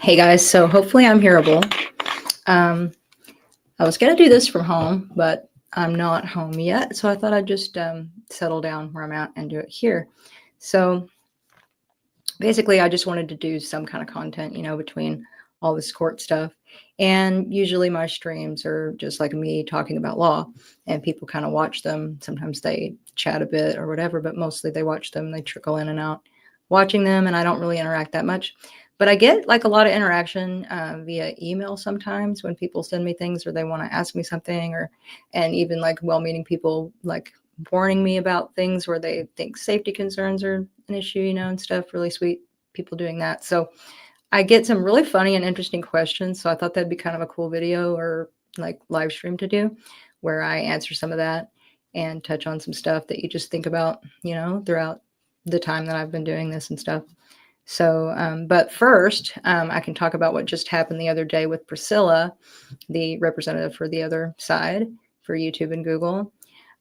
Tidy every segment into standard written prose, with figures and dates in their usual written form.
Hey guys, so hopefully I'm hearable. Um, I was going to do this from home, but I'm not home yet, so I thought I'd just settle down where I'm at and do it here. So basically, I just wanted to do some kind of content, between all this court stuff. And usually my streams are just like me talking about law, and people kind of watch them. Sometimes they chat a bit or whatever, but mostly they watch them. They trickle in and out watching them, and I don't really interact that much. But I get like a lot of interaction via email sometimes when people send me things or they want to ask me something, and even like well-meaning people like warning me about things where they think safety concerns are an issue, and stuff. Really sweet people doing that. So I get some really funny and interesting questions. So I thought that'd be kind of a cool video or like live stream to do where I answer some of that and touch on some stuff that you just think about, throughout the time that I've been doing this and stuff. So, but first, I can talk about what just happened the other day with Priscilla, the representative for the other side for YouTube and Google,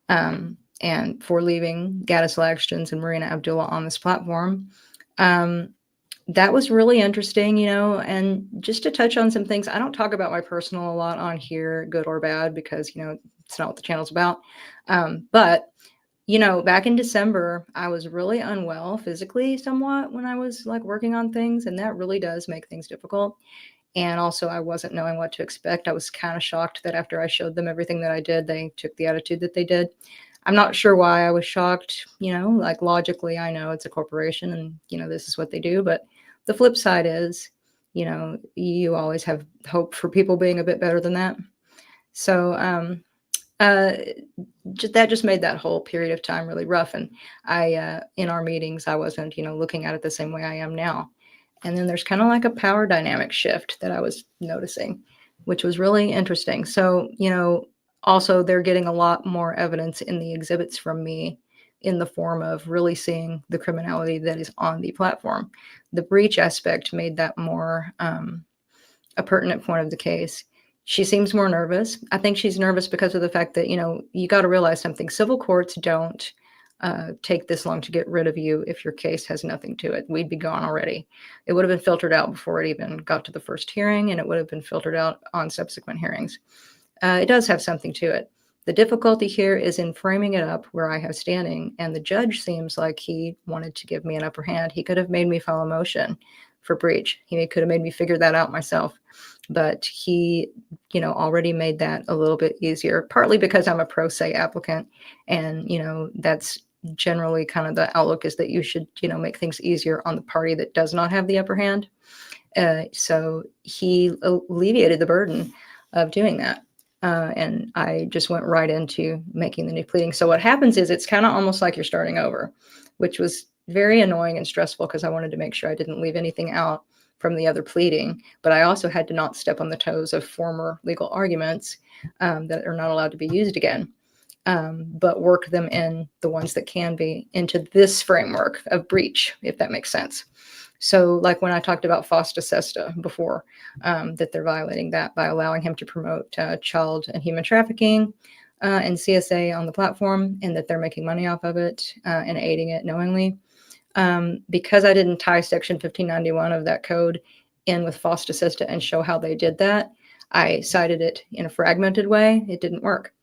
and for leaving Goatis elections and Marina Abdullah on this platform. That was really interesting, and just to touch on some things, I don't talk about my personal a lot on here, good or bad, because, it's not what the channel's about. But back in December, I was really unwell physically somewhat when I was like working on things, and that really does make things difficult. And also I wasn't knowing what to expect. I was kind of shocked that after I showed them everything that I did, they took the attitude that they did. I'm not sure why I was shocked, like logically, I know it's a corporation and, this is what they do. But the flip side is, you always have hope for people being a bit better than that. So, that just made that whole period of time really rough. And I, in our meetings, I wasn't, looking at it the same way I am now. And then there's kind of like a power dynamic shift that I was noticing, which was really interesting. So, also they're getting a lot more evidence in the exhibits from me in the form of really seeing the criminality that is on the platform. The breach aspect made that more a pertinent point of the case. She seems more nervous. I think she's nervous because of the fact that, you got to realize something. Civil courts don't take this long to get rid of you if your case has nothing to it. We'd be gone already. It would have been filtered out before it even got to the first hearing, and it would have been filtered out on subsequent hearings. It does have something to it. The difficulty here is in framing it up where I have standing, and the judge seems like he wanted to give me an upper hand. He could have made me file a motion for breach. He could have made me figure that out myself. But he, already made that a little bit easier, partly because I'm a pro se applicant. And, that's generally kind of the outlook, is that you should, make things easier on the party that does not have the upper hand. So he alleviated the burden of doing that. And I just went right into making the new pleading. So what happens is it's kind of almost like you're starting over, which was very annoying and stressful because I wanted to make sure I didn't leave anything out from the other pleading, but I also had to not step on the toes of former legal arguments that are not allowed to be used again, but work them in, the ones that can be, into this framework of breach, if that makes sense. So like when I talked about Fosta Sesta before, that they're violating that by allowing him to promote child and human trafficking and CSA on the platform, and that they're making money off of it and aiding it knowingly. Because I didn't tie section 1591 of that code in with Fosta Sesta and show how they did that, I cited it in a fragmented way. It didn't work.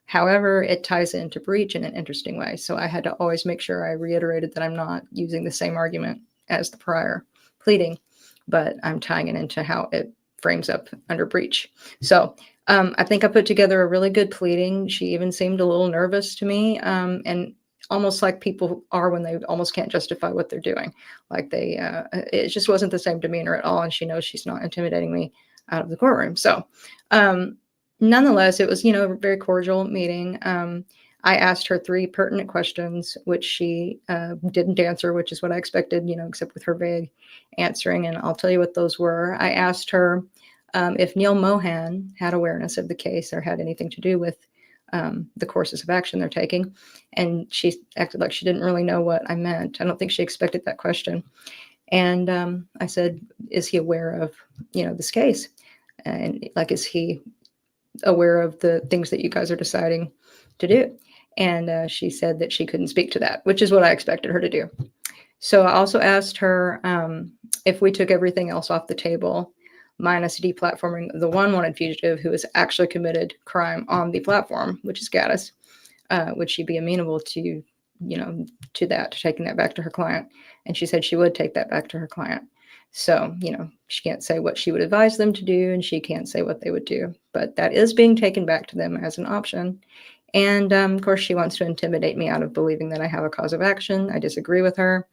However, it ties into breach in an interesting way. So I had to always make sure I reiterated that I'm not using the same argument as the prior pleading, but I'm tying it into how it frames up under breach. So I think I put together a really good pleading. She even seemed a little nervous to me, and almost like people are when they almost can't justify what they're doing. Like it just wasn't the same demeanor at all. And she knows she's not intimidating me out of the courtroom. So nonetheless, it was, a very cordial meeting. I asked her 3 pertinent questions, which she didn't answer, which is what I expected, except with her vague answering. And I'll tell you what those were. I asked her if Neil Mohan had awareness of the case or had anything to do with the courses of action they're taking. And she acted like she didn't really know what I meant. I don't think she expected that question. And I said, is he aware of, this case? And like, is he aware of the things that you guys are deciding to do? And she said that she couldn't speak to that, which is what I expected her to do. So I also asked her if we took everything else off the table, minus deplatforming the one wanted fugitive who has actually committed crime on the platform, which is Goatis. Would she be amenable to, to taking that back to her client? And she said she would take that back to her client. So, she can't say what she would advise them to do, and she can't say what they would do, but that is being taken back to them as an option. And of course, she wants to intimidate me out of believing that I have a cause of action. I disagree with her.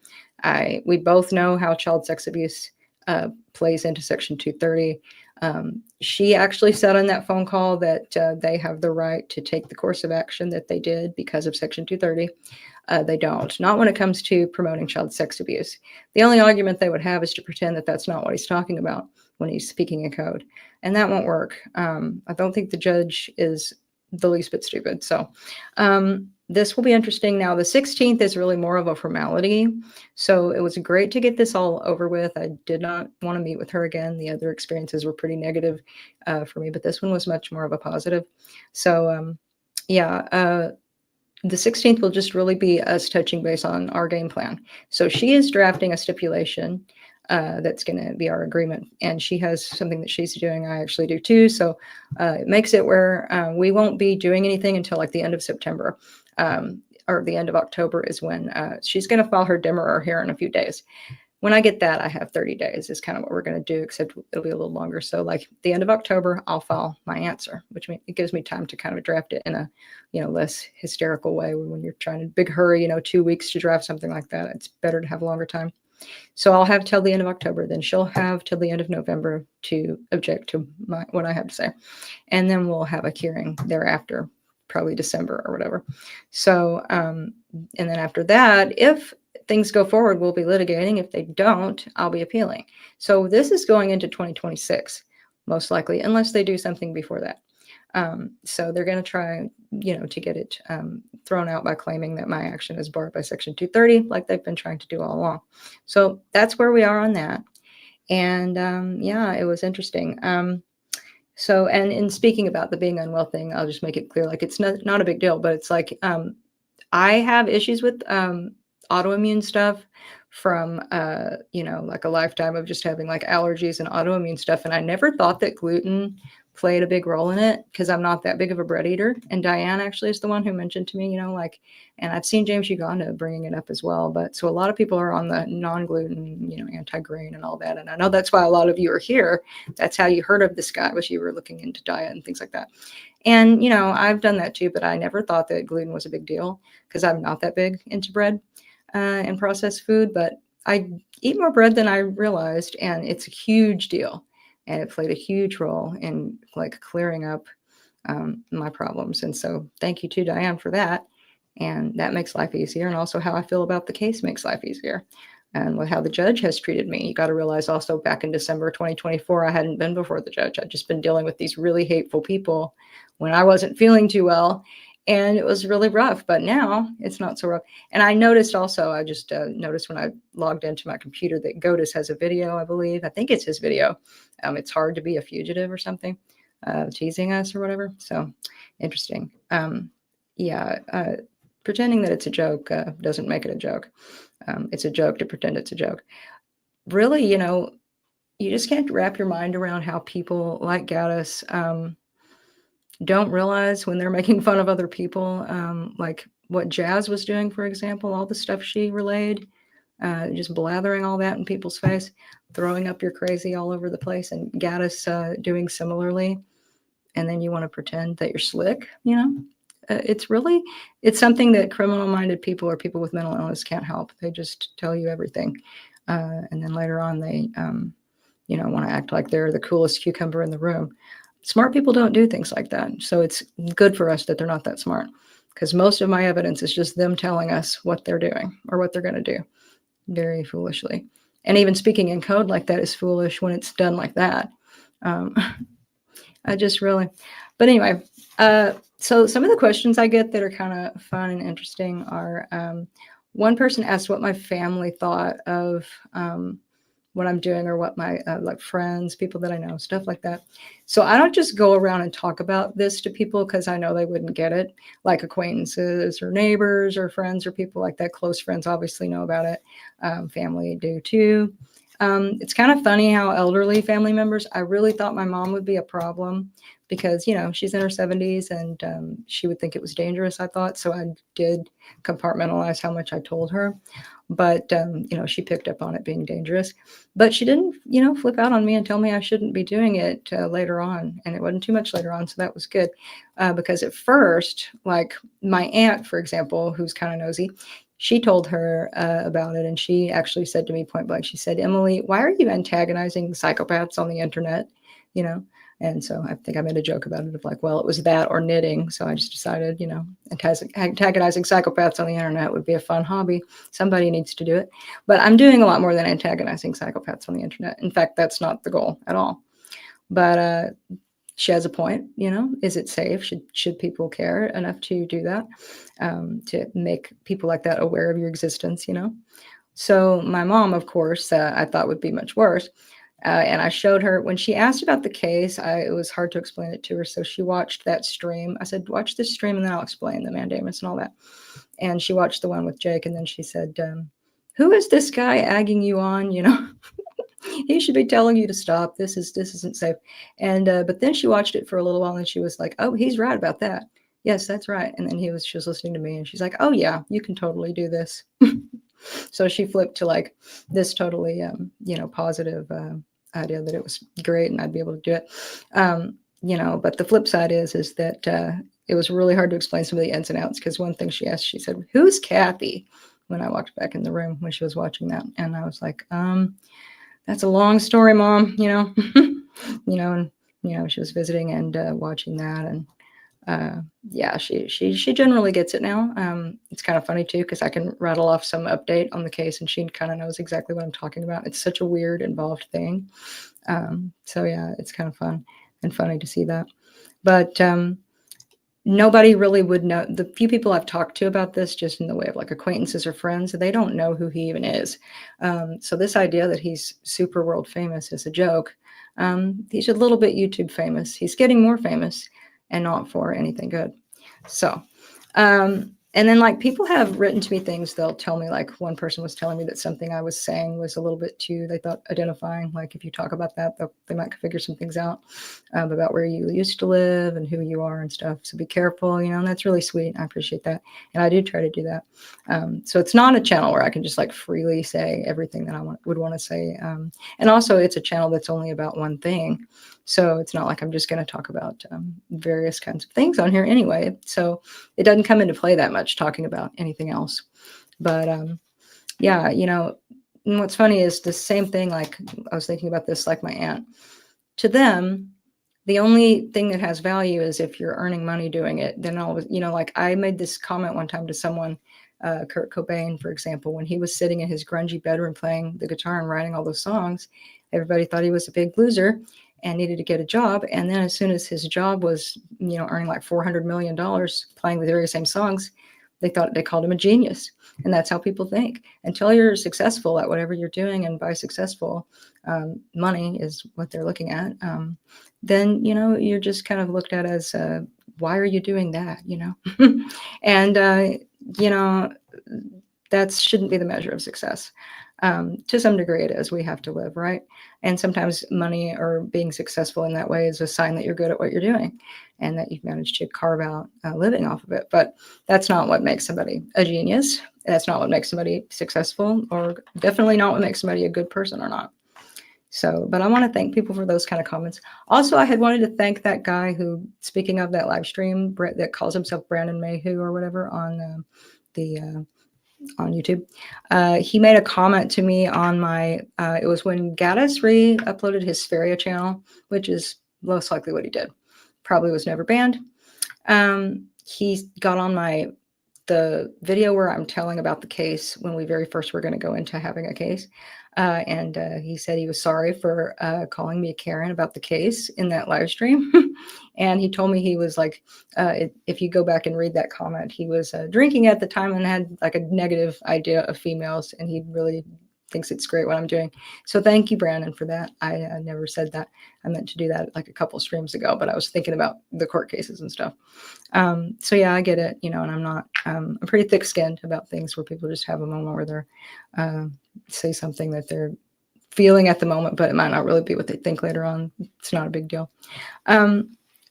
We both know how child sex abuse plays into Section 230. She actually said on that phone call that they have the right to take the course of action that they did because of Section 230. They don't, not when it comes to promoting child sex abuse. The only argument they would have is to pretend that that's not what he's talking about when he's speaking in code. And that won't work. I don't think the judge is the least bit stupid. So this will be interesting. Now, the 16th is really more of a formality. So it was great to get this all over with. I did not want to meet with her again. The other experiences were pretty negative for me, but this one was much more of a positive. So the 16th will just really be us touching base on our game plan. So she is drafting a stipulation that's going to be our agreement. And she has something that she's doing. I actually do too. So it makes it where we won't be doing anything until like the end of September or the end of October is when she's going to file her dimmerer here in a few days. When I get that, I have 30 days is kind of what we're going to do, except it'll be a little longer. So like the end of October, I'll file my answer, which means it gives me time to kind of draft it in a, less hysterical way. When you're trying to big hurry, 2 weeks to draft something like that, it's better to have a longer time. So I'll have till the end of October, then she'll have till the end of November to object to what I have to say. And then we'll have a hearing thereafter, probably December or whatever. So, and then after that, if things go forward, we'll be litigating. If they don't, I'll be appealing. So this is going into 2026, most likely, unless they do something before that. So they're going to try, to get it thrown out by claiming that my action is barred by Section 230, like they've been trying to do all along. So that's where we are on that. And it was interesting. So, and in speaking about the being unwell thing, I'll just make it clear, like it's not a big deal, but it's like I have issues with autoimmune stuff from, like a lifetime of just having like allergies and autoimmune stuff. And I never thought that gluten played a big role in it because I'm not that big of a bread eater. And Diane actually is the one who mentioned to me, and I've seen James Uganda bringing it up as well. But so a lot of people are on the non-gluten, anti-grain and all that. And I know that's why a lot of you are here. That's how you heard of this guy, was you were looking into diet and things like that. And, I've done that too, but I never thought that gluten was a big deal because I'm not that big into bread and processed food, but I eat more bread than I realized. And it's a huge deal. And it played a huge role in like clearing up my problems. And so thank you to Diane for that. And that makes life easier. And also how I feel about the case makes life easier. And with how the judge has treated me. You got to realize also back in December 2024, I hadn't been before the judge. I'd just been dealing with these really hateful people when I wasn't feeling too well. And it was really rough, but now it's not so rough. And I noticed also, I just noticed when I logged into my computer that Goatis has a video, I believe. I think it's his video. It's hard to be a fugitive or something, teasing us or whatever. So interesting. Pretending that it's a joke doesn't make it a joke. It's a joke to pretend it's a joke. Really, you just can't wrap your mind around how people like Goatis don't realize when they're making fun of other people, like what Jazz was doing, for example, all the stuff she relayed, just blathering all that in people's face, throwing up your crazy all over the place, and Goatis doing similarly. And then you want to pretend that you're slick, it's something that criminal-minded people or people with mental illness can't help. They just tell you everything. And then later on, they, want to act like they're the coolest cucumber in the room. Smart people don't do things like that. So it's good for us that they're not that smart, because most of my evidence is just them telling us what they're doing or what they're going to do very foolishly. And even speaking in code like that is foolish when it's done like that. But anyway, so some of the questions I get that are kind of fun and interesting are, one person asked what my family thought of what I'm doing, or what my like friends, people that I know, stuff like that. So I don't just go around and talk about this to people because I know they wouldn't get it, like acquaintances or neighbors or friends or people like that. Close friends obviously know about it. Family do too. It's kind of funny how elderly family members, I really thought my mom would be a problem because, she's in her 70s and she would think it was dangerous, I thought. So I did compartmentalize how much I told her. But, she picked up on it being dangerous. But she didn't, flip out on me and tell me I shouldn't be doing it later on. And it wasn't too much later on. So that was good. Because at first, like my aunt, for example, who's kind of nosy, she told her about it, and she actually said to me point blank, she said, "Emily, why are you antagonizing psychopaths on the internet?" You know, and so I think I made a joke about it of like, well, it was that or knitting. So I just decided, antagonizing psychopaths on the internet would be a fun hobby. Somebody needs to do it. But I'm doing a lot more than antagonizing psychopaths on the internet. In fact, that's not the goal at all. But she has a point, is it safe? Should people care enough to do that, to make people like that aware of your existence, So my mom, of course, I thought would be much worse. And I showed her when she asked about the case, it was hard to explain it to her. So she watched that stream. I said, watch this stream and then I'll explain the mandamus and all that. And she watched the one with Jake. And then she said, who is this guy egging you on? He should be telling you to stop. This isn't safe. And but then she watched it for a little while and she was like, oh, he's right about that. Yes, that's right. And then she was listening to me and she's like, oh yeah, you can totally do this. So she flipped to like this totally positive idea that it was great and I'd be able to do it. But the flip side is that it was really hard to explain some of the ins and outs, because one thing she asked, she said, who's Kathy? When I walked back in the room when she was watching that. And I was like, that's a long story, Mom, and, she was visiting and watching that. And yeah, she generally gets it now. It's kind of funny too, because I can rattle off some update on the case and she kind of knows exactly what I'm talking about. It's such a weird, involved thing. So yeah, it's kind of fun and funny to see that. But nobody really would know. The few people I've talked to about this, just in the way of like acquaintances or friends, they don't know who he even is. So this idea that he's super world famous is a joke. He's a little bit YouTube famous. He's getting more famous, and not for anything good. So, and then like people have written to me things. They'll tell me, like one person was telling me that something I was saying was a little bit too, they thought, identifying. Like if you talk about that, they might figure some things out about where you used to live and who you are and stuff. So be careful, and that's really sweet. I appreciate that. And I do try to do that. So it's not a channel where I can just like freely say everything that I would want to say. And also it's a channel that's only about one thing. So it's not like I'm just going to talk about various kinds of things on here anyway. So it doesn't come into play that much talking about anything else. But yeah, and what's funny is the same thing. Like I was thinking about this, like my aunt, to them, the only thing that has value is if you're earning money doing it. Then always, like I made this comment one time to someone, Kurt Cobain, for example, when he was sitting in his grungy bedroom playing the guitar and writing all those songs, everybody thought he was a big loser and needed to get a job. And then as soon as his job was, earning like $400 million playing the very same songs, they called him a genius. And that's how people think. Until you're successful at whatever you're doing, and by successful, money is what they're looking at, then, you're just kind of looked at as, why are you doing that, And, that shouldn't be the measure of success. To some degree it is. We have to live, right? And sometimes money or being successful in that way is a sign that you're good at what you're doing and that you've managed to carve out a living off of it. But that's not what makes somebody a genius. That's not what makes somebody successful, or definitely not what makes somebody a good person or not. So, but I want to thank people for those kind of comments. Also, I had wanted to thank that guy who, speaking of that live stream, that calls himself Brandon Mayhew or whatever on on YouTube. He made a comment to me on my, it was when Goatis re-uploaded his Spheria channel, which is most likely what he did. Probably was never banned. He got on the video where I'm telling about the case when we very first were going to go into having a case. And he said he was sorry for calling me a Karen about the case in that live stream. And he told me he was like, if you go back and read that comment, he was drinking at the time and had like a negative idea of females. And he really thinks it's great what I'm doing. So thank you, Brandon, for that. I never said that. I meant to do that like a couple streams ago, but I was thinking about the court cases and stuff. So yeah, I get it, and I'm not, I'm pretty thick skinned about things where people just have a moment where they're, say something that they're feeling at the moment, but it might not really be what they think later on. It's not a big deal.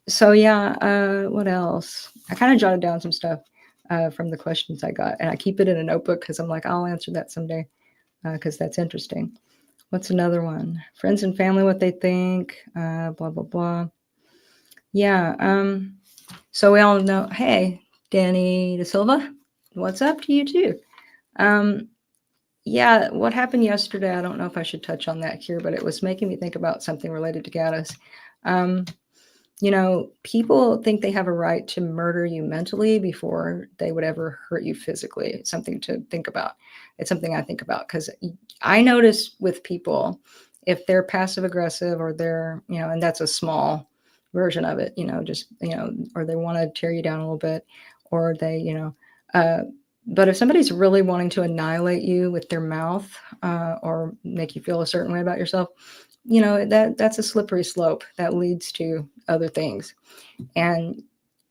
So yeah, what else? I kind of jotted down some stuff from the questions I got, and I keep it in a notebook because I'm like, I'll answer that someday because that's interesting. What's another one? Friends and family, what they think, blah, blah, blah. Yeah. So we all know, hey, Danny De Silva, what's up to you too? Yeah, what happened yesterday, I don't know if I should touch on that here, but it was making me think about something related to Goatis. People think they have a right to murder you mentally before they would ever hurt you physically. It's something to think about. It's something I think about because I notice with people, if they're passive aggressive or they're, and that's a small version of it, or they want to tear you down a little bit, or they, but if somebody's really wanting to annihilate you with their mouth or make you feel a certain way about yourself, that's a slippery slope that leads to other things. And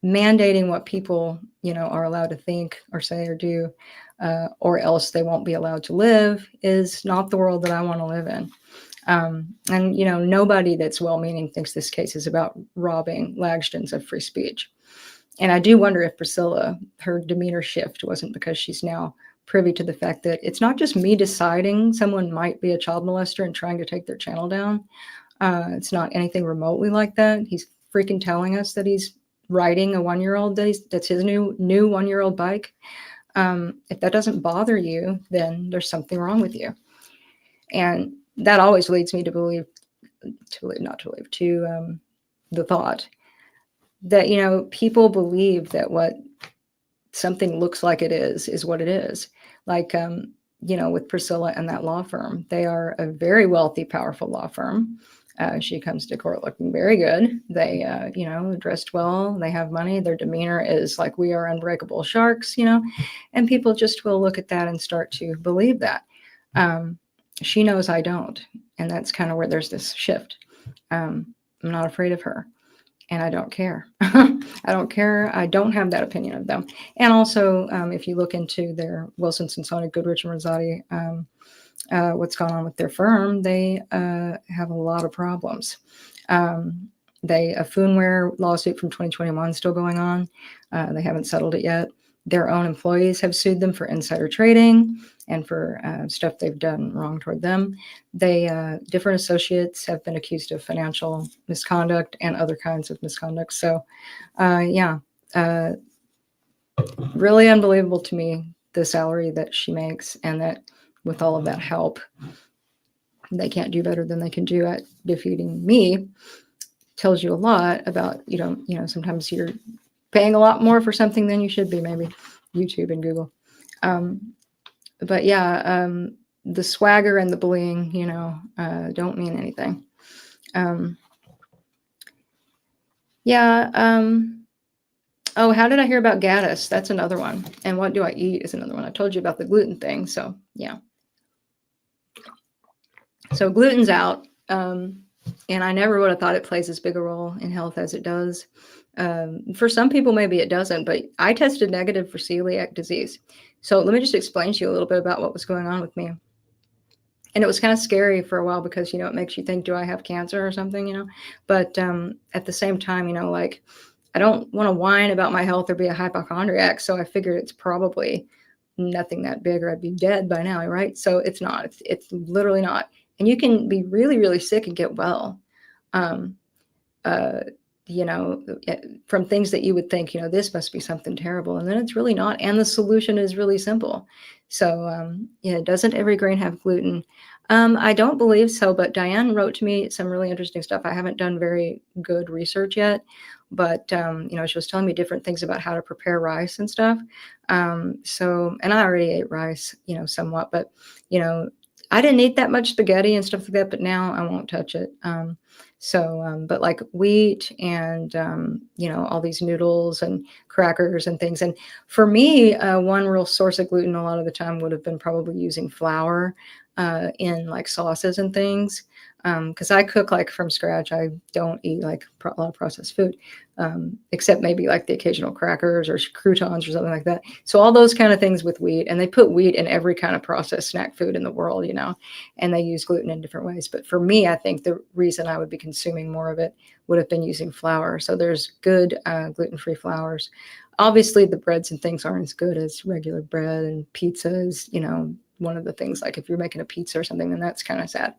mandating what people, are allowed to think or say or do, or else they won't be allowed to live is not the world that I want to live in. And nobody that's well-meaning thinks this case is about robbing Lagston's of free speech. And I do wonder if Priscilla, her demeanor shift wasn't because she's now privy to the fact that it's not just me deciding someone might be a child molester and trying to take their channel down. It's not anything remotely like that. He's freaking telling us that he's riding a 1-year-old, that's his new 1-year-old bike. If that doesn't bother you, then there's something wrong with you. And that always leads me to the thought that, people believe that what something looks like it is what it is. Like, with Priscilla and that law firm, they are a very wealthy, powerful law firm. She comes to court looking very good. They, dressed well. They have money. Their demeanor is like, we are unbreakable sharks, and people just will look at that and start to believe that. She knows I don't. And that's kind of where there's this shift. I'm not afraid of her. And I don't care. I don't care. I don't have that opinion of them. And also, if you look into their Wilson, Sonsoni, Goodrich, and Rosati, what's gone on with their firm, they have a lot of problems. A Foonware lawsuit from 2021 is still going on. They haven't settled it yet. Their own employees have sued them for insider trading and for stuff they've done wrong toward them. Different associates have been accused of financial misconduct and other kinds of misconduct. So, really unbelievable to me, the salary that she makes, and that with all of that help, they can't do better than they can do at defeating me. Tells you a lot about, sometimes you're paying a lot more for something than you should be, maybe YouTube and Google. But yeah, the swagger and the bling, don't mean anything. Oh, how did I hear about Goatis? That's another one. And what do I eat is another one. I told you about the gluten thing. So yeah. So gluten's out. And I never would have thought it plays as big a role in health as it does. For some people, maybe it doesn't, but I tested negative for celiac disease. So let me just explain to you a little bit about what was going on with me. And it was kind of scary for a while because, it makes you think, do I have cancer or something, But at the same time, like, I don't want to whine about my health or be a hypochondriac. So I figured it's probably nothing that big or I'd be dead by now, right? So it's not. It's literally not. And you can be really, really sick and get well, from things that you would think, this must be something terrible. And then it's really not. And the solution is really simple. So, doesn't every grain have gluten? I don't believe so, but Diane wrote to me some really interesting stuff. I haven't done very good research yet, but, she was telling me different things about how to prepare rice and stuff. And I already ate rice, somewhat, but, I didn't eat that much spaghetti and stuff like that, but now I won't touch it. But like wheat and, all these noodles and crackers and things. And for me, one real source of gluten a lot of the time would have been probably using flour in like sauces and things. Because I cook like from scratch. I don't eat like a lot of processed food, except maybe like the occasional crackers or croutons or something like that. So all those kind of things with wheat, and they put wheat in every kind of processed snack food in the world, you know, and they use gluten in different ways. But for me, I think the reason I would be consuming more of it would have been using flour. So there's good gluten-free flours. Obviously, the breads and things aren't as good as regular bread, and pizzas, you know, one of the things, like if you're making a pizza or something, then that's kind of sad.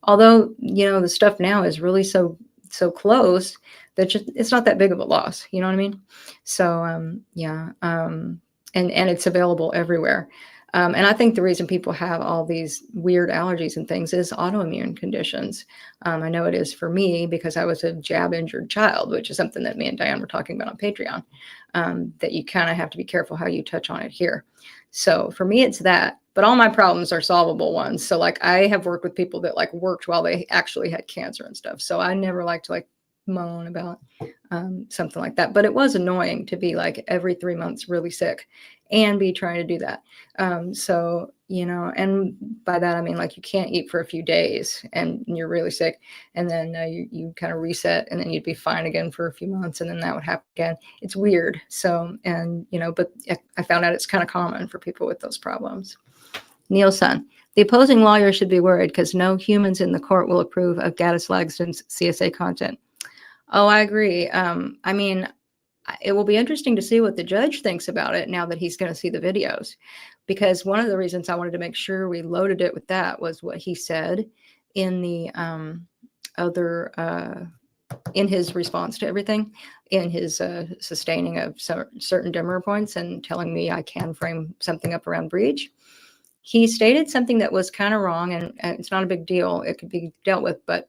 Although, you know, the stuff now is really so close that just, it's not that big of a loss. You know what I mean? So, yeah. And it's available everywhere. And I think the reason people have all these weird allergies and things is autoimmune conditions. I know it is for me because I was a jab injured child, which is something that me and Diane were talking about on Patreon, that you kind of have to be careful how you touch on it here. So for me, it's that. But all my problems are solvable ones. So like I have worked with people that like worked while they actually had cancer and stuff. So I never like to like moan about something like that. But it was annoying to be like every 3 months really sick and be trying to do that. So, you know, and by that, I mean, like you can't eat for a few days and you're really sick. And then you kind of reset and then you'd be fine again for a few months. And then that would happen again. It's weird. So, and, you know, but I found out it's kind of common for people with those problems. Nielsen, the opposing lawyer should be worried because no humans in the court will approve of Goatis Lagston's CSA content. Oh, I agree. I mean, it will be interesting to see what the judge thinks about it now that he's going to see the videos, because one of the reasons I wanted to make sure we loaded it with that was what he said in the in his response to everything, in his sustaining of certain dimmer points and telling me I can frame something up around breach. He stated something that was kind of wrong, and it's not a big deal. It could be dealt with, but,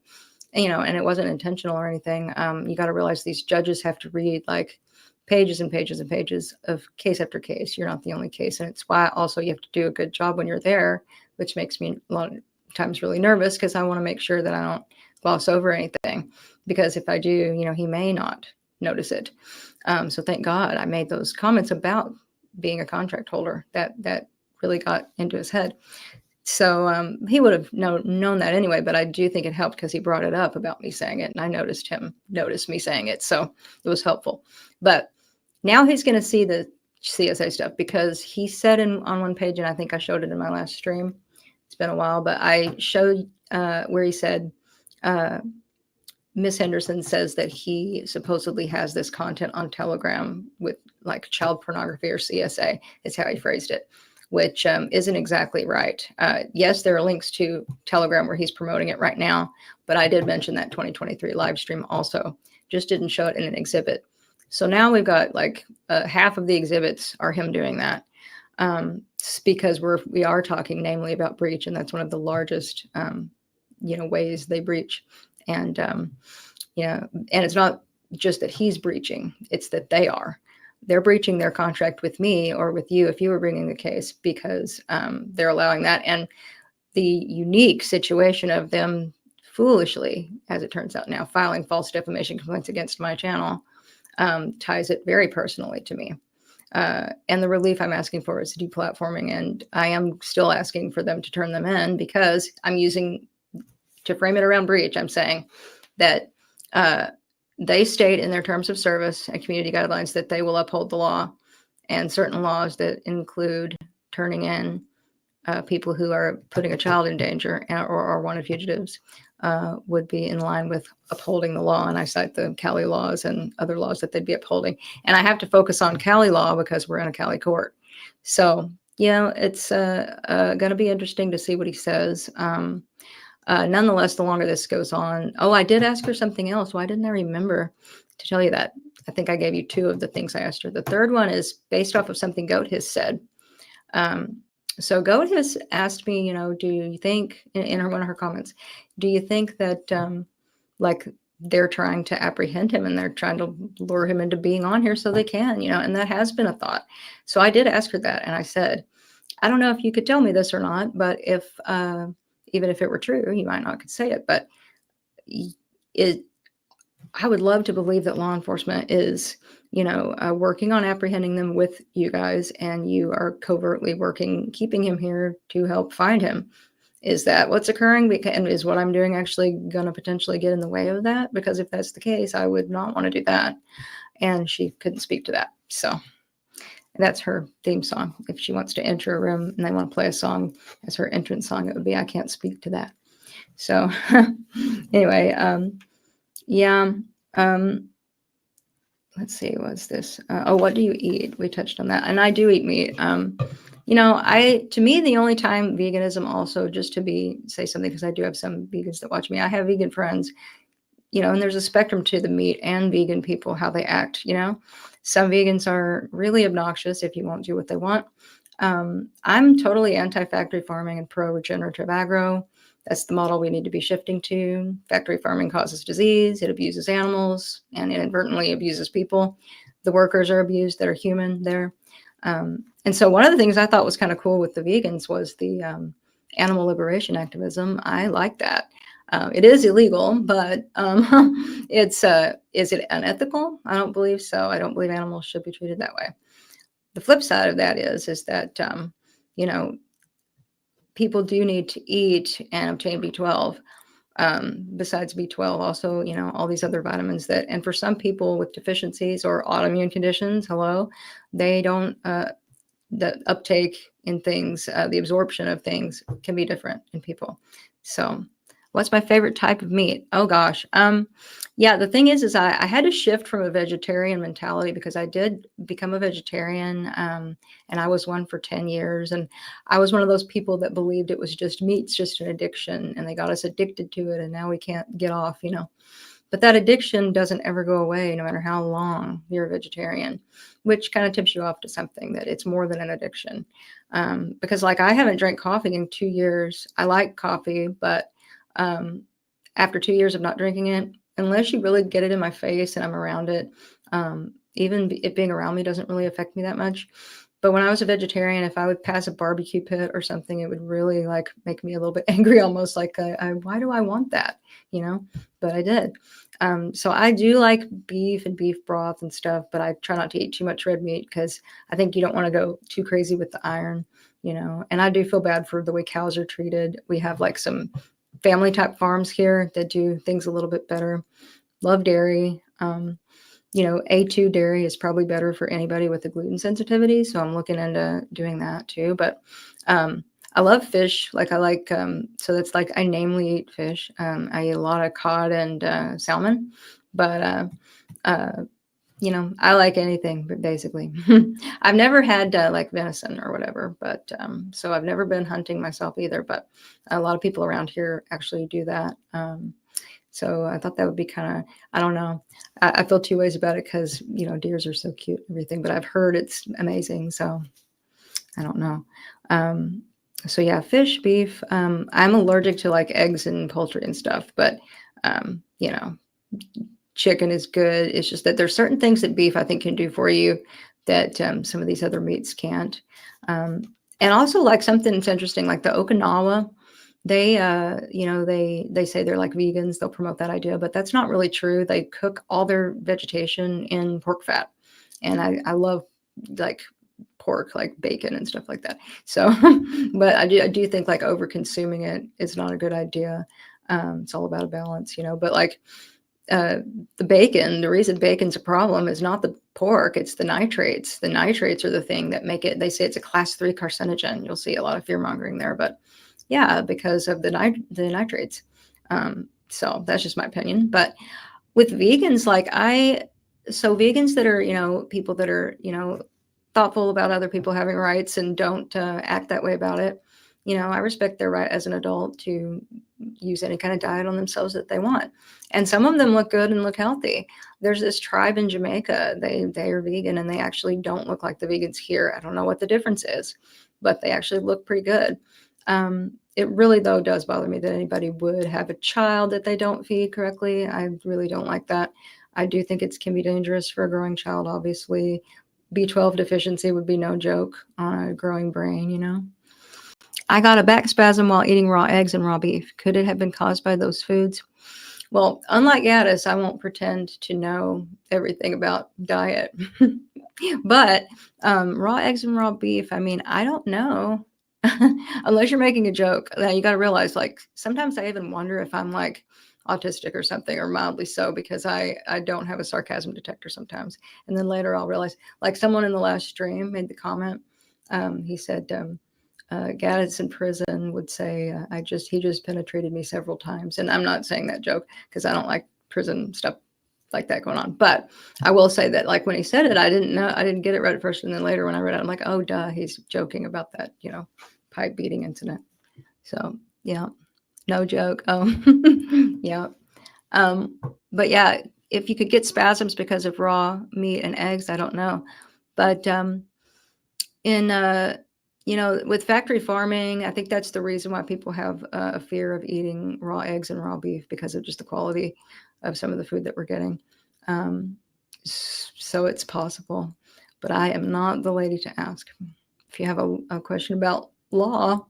you know, and it wasn't intentional or anything. You got to realize these judges have to read like pages and pages and pages of case after case. You're not the only case. And it's why also you have to do a good job when you're there, which makes me a lot of times really nervous because I want to make sure that I don't gloss over anything. Because if I do, you know, he may not notice it. So thank God I made those comments about being a contract holder that really got into his head. So he would have known that anyway, but I do think it helped because he brought it up about me saying it, and I noticed him notice me saying it, so it was helpful. But now he's going to see the CSA stuff because he said on one page, and I think I showed it in my last stream. It's been a while, but I showed where he said, Miss Henderson says that he supposedly has this content on Telegram with like child pornography or CSA, is how he phrased it, which isn't exactly right. Yes, there are links to Telegram where he's promoting it right now, but I did mention that 2023 live stream also, just didn't show it in an exhibit. So now we've got like half of the exhibits are him doing that, because we are talking namely about breach, and that's one of the largest, you know, ways they breach. And, yeah, and it's not just that he's breaching, it's that they're breaching their contract with me or with you if you were bringing the case, because they're allowing that. And the unique situation of them foolishly, as it turns out now, filing false defamation complaints against my channel ties it very personally to me. And the relief I'm asking for is deplatforming. And I am still asking for them to turn them in because I'm using, to frame it around breach, I'm saying that they state in their terms of service and community guidelines that they will uphold the law, and certain laws that include turning in people who are putting a child in danger or are wanted fugitives would be in line with upholding the law. And I cite the Cali laws and other laws that they'd be upholding. And I have to focus on Cali law because we're in a Cali court. So, you know, it's going to be interesting to see what he says. Nonetheless, the longer this goes on, I did ask her something else. Why didn't I remember to tell you that? I think I gave you two of the things I asked her. The third one is based off of something Goatis said. So Goatis asked me, you know, do you think, in one of her comments, do you think that like they're trying to apprehend him and they're trying to lure him into being on here so they can, you know, and that has been a thought. So I did ask her that, and I said, I don't know if you could tell me this or not, but if even if it were true, you might not could say it, but I would love to believe that law enforcement is, working on apprehending them with you guys, and you are covertly working, keeping him here to help find him. Is that what's occurring? And is what I'm doing actually going to potentially get in the way of that? Because if that's the case, I would not want to do that. And she couldn't speak to that. So that's her theme song. If she wants to enter a room and they want to play a song as her entrance song, it would be, I can't speak to that. So anyway, yeah. Let's see, what's this? What do you eat? We touched on that. And I do eat meat. To me, the only time veganism also, just to say something, because I do have some vegans that watch me. I have vegan friends, and there's a spectrum to the meat and vegan people, how they act, Some vegans are really obnoxious if you won't do what they want. I'm totally anti-factory farming and pro-regenerative agro. That's the model we need to be shifting to. Factory farming causes disease, it abuses animals, and inadvertently abuses people. The workers are abused that are human there. And so one of the things I thought was kind of cool with the vegans was the animal liberation activism. I like that. It is illegal, but is it unethical? I don't believe so. I don't believe animals should be treated that way. The flip side of that is that, people do need to eat and obtain B12. Besides B12, also, all these other vitamins and for some people with deficiencies or autoimmune conditions, they don't, the uptake in things, the absorption of things can be different in people. So what's my favorite type of meat? Oh gosh. Yeah, the thing is I had to shift from a vegetarian mentality because I did become a vegetarian. And I was one for 10 years. And I was one of those people that believed it was just meat's just an addiction, and they got us addicted to it. And now we can't get off, But that addiction doesn't ever go away, no matter how long you're a vegetarian, which kind of tips you off to something that it's more than an addiction. Because I haven't drank coffee in 2 years. I like coffee, but after 2 years of not drinking it, unless you really get it in my face and I'm around it, even it being around me doesn't really affect me that much. But when I was a vegetarian, if I would pass a barbecue pit or something, it would really make me a little bit angry, almost why do I want that? But I did. So I do like beef and beef broth and stuff, but I try not to eat too much red meat because I think you don't want to go too crazy with the iron, and I do feel bad for the way cows are treated. We have some family type farms here that do things a little bit better. Love dairy. A2 dairy is probably better for anybody with a gluten sensitivity. So I'm looking into doing that too. But I love fish. So that's I namely eat fish. I eat a lot of cod and salmon, but I like anything, but basically I've never had venison or whatever, but so I've never been hunting myself either, but a lot of people around here actually do that. So I thought that would be kind of, I don't know. I feel two ways about it because, deers are so cute and everything, but I've heard it's amazing. So I don't know. So yeah, fish, beef. I'm allergic to eggs and poultry and stuff, but, chicken is good. It's just that there's certain things that beef I think can do for you that some of these other meats can't. And also something that's interesting, the Okinawa, they say they're vegans. They'll promote that idea, but that's not really true. They cook all their vegetation in pork fat. And I love pork, bacon and stuff like that. So, but I do think over consuming it is not a good idea. It's all about a balance, but the bacon, the reason bacon's a problem is not the pork, it's the nitrates. The nitrates are the thing that make it, they say it's a class 3 carcinogen. You'll see a lot of fear mongering there, but yeah, because of the nitrates. So that's just my opinion. But with vegans, vegans that are, people that are, thoughtful about other people having rights and don't act that way about it. I respect their right as an adult to use any kind of diet on themselves that they want. And some of them look good and look healthy. There's this tribe in Jamaica. They are vegan and they actually don't look like the vegans here. I don't know what the difference is, but they actually look pretty good. It really, though, does bother me that anybody would have a child that they don't feed correctly. I really don't like that. I do think it can be dangerous for a growing child, obviously. B12 deficiency would be no joke on a growing brain, I got a back spasm while eating raw eggs and raw beef. Could it have been caused by those foods? Well, unlike Gaddis, I won't pretend to know everything about diet. But raw eggs and raw beef, I mean, I don't know. Unless you're making a joke. Now you got to realize, like, sometimes I even wonder if I'm like autistic or something, or mildly so, because I don't have a sarcasm detector sometimes. And then later I'll realize, like, someone in the last stream made the comment. He said, Gaddis in prison would say, he just penetrated me several times. And I'm not saying that joke because I don't like prison stuff like that going on. But I will say that, like, when he said it, I didn't get it right at first. And then later when I read it, I'm like, oh, duh, he's joking about that, pipe beating incident. So, yeah, no joke. Oh, yeah. But yeah, if you could get spasms because of raw meat and eggs, I don't know. But with factory farming, I think that's the reason why people have a fear of eating raw eggs and raw beef, because of just the quality of some of the food that we're getting. So it's possible, but I am not the lady to ask. If you have a question about law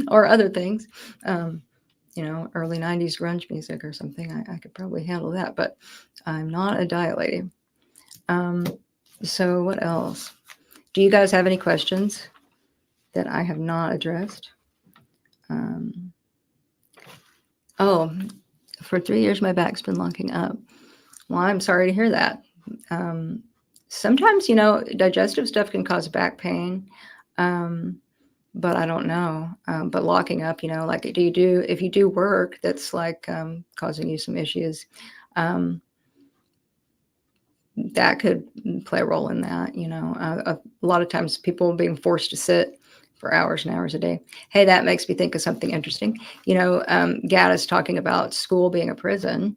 or other things, early 90s grunge music or something, I could probably handle that, but I'm not a diet lady. So what else? Do you guys have any questions that I have not addressed? For 3 years, my back's been locking up. Well, I'm sorry to hear that. Sometimes, digestive stuff can cause back pain, but I don't know. But locking up, like, if you do work that's like causing you some issues, that could play a role in that. A lot of times people being forced to sit for hours and hours a day. Hey, that makes me think of something interesting. Gaddis talking about school being a prison.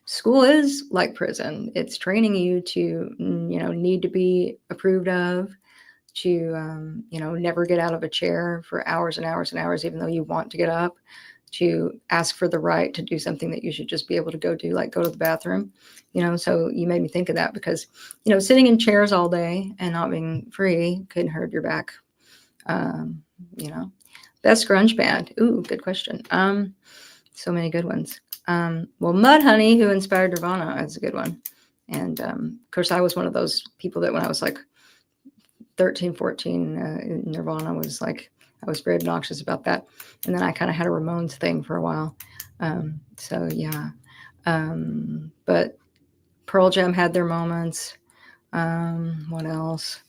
School is like prison. It's training you to, need to be approved of, to, never get out of a chair for hours and hours and hours, even though you want to get up, to ask for the right to do something that you should just be able to go do, like go to the bathroom. So you made me think of that, because, sitting in chairs all day and not being free could hurt your back. Best grunge band. Ooh, good question. So many good ones. Well, Mudhoney, who inspired Nirvana, is a good one. And of course, I was one of those people that when I was like 13, 14, Nirvana was like, I was very obnoxious about that. And then I kind of had a Ramones thing for a while. So yeah. But Pearl Jam had their moments. What else?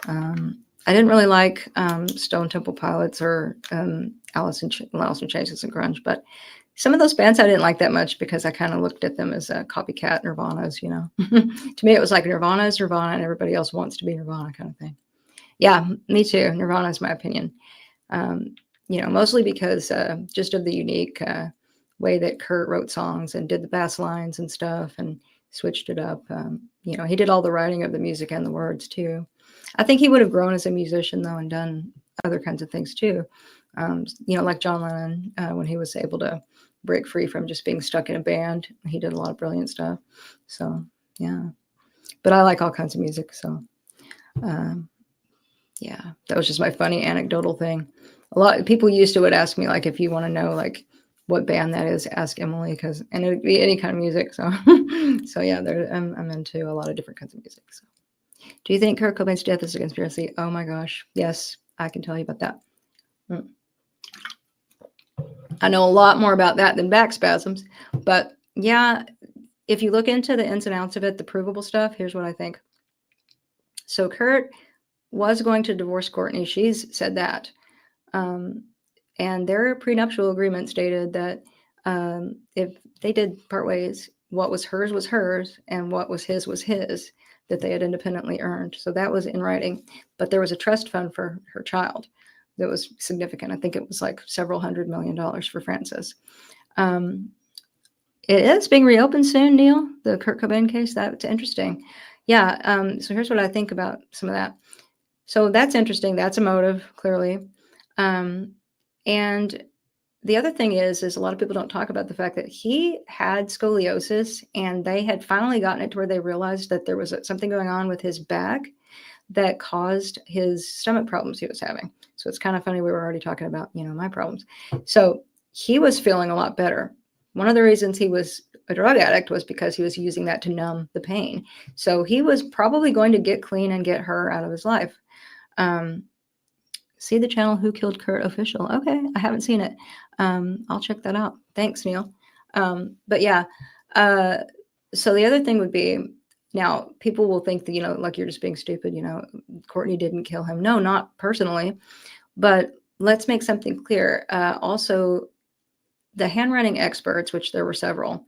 I didn't really like Stone Temple Pilots or Alice in Chains and grunge, but some of those bands I didn't like that much because I kind of looked at them as a copycat Nirvanas, To me, it was like Nirvana is Nirvana and everybody else wants to be Nirvana kind of thing. Yeah, me too. Nirvana is my opinion. Mostly because just of the unique way that Kurt wrote songs and did the bass lines and stuff and switched it up. He did all the writing of the music and the words too. I think he would have grown as a musician though and done other kinds of things too. Like John Lennon, when he was able to break free from just being stuck in a band, he did a lot of brilliant stuff. So yeah, but I like all kinds of music. So yeah, that was just my funny anecdotal thing. A lot of people used to would ask me, like, if you want to know, like, what band that is, ask Emily, and it would be any kind of music. So, so yeah, I'm into a lot of different kinds of music. So, do you think Kurt Cobain's death is a conspiracy? Oh my gosh, yes, I can tell you about that. I know a lot more about that than back spasms, but yeah, if you look into the ins and outs of it, the provable stuff, here's what I think. So Kurt was going to divorce Courtney. She's said that. And their prenuptial agreement stated that if they did part ways, what was hers, and what was his, that they had independently earned. So that was in writing. But there was a trust fund for her child that was significant. I think it was like several $100 million for Frances. It is being reopened soon, Neil, the Kurt Cobain case. That's interesting. Yeah. So here's what I think about some of that. So that's interesting. That's a motive, clearly. And the other thing is a lot of people don't talk about the fact that he had scoliosis, and they had finally gotten it to where they realized that there was something going on with his back that caused his stomach problems he was having. So it's kind of funny. We were already talking about, my problems. So he was feeling a lot better. one of the reasons he was a drug addict was because he was using that to numb the pain. So he was probably going to get clean and get her out of his life. See the channel Who Killed Kurt official. Okay, I haven't seen it. I'll check that out. Thanks, Neil. But yeah, so the other thing would be, now people will think that, like you're just being stupid, Courtney didn't kill him. No, not personally. But let's make something clear. Also, the handwriting experts, which there were several,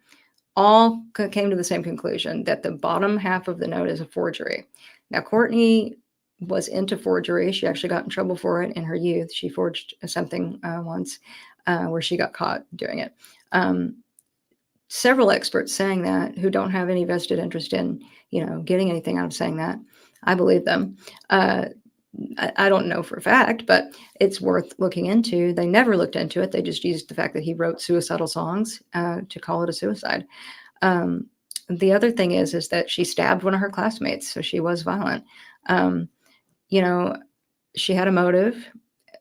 all came to the same conclusion, that the bottom half of the note is a forgery. Now, Courtney was into forgery. She actually got in trouble for it in her youth. She forged something once where she got caught doing it. Several experts saying that, who don't have any vested interest in, getting anything out of saying that. I believe them. I don't know for a fact, but it's worth looking into. They never looked into it. They just used the fact that he wrote suicidal songs to call it a suicide. The other thing is that she stabbed one of her classmates, so she was violent. She had a motive.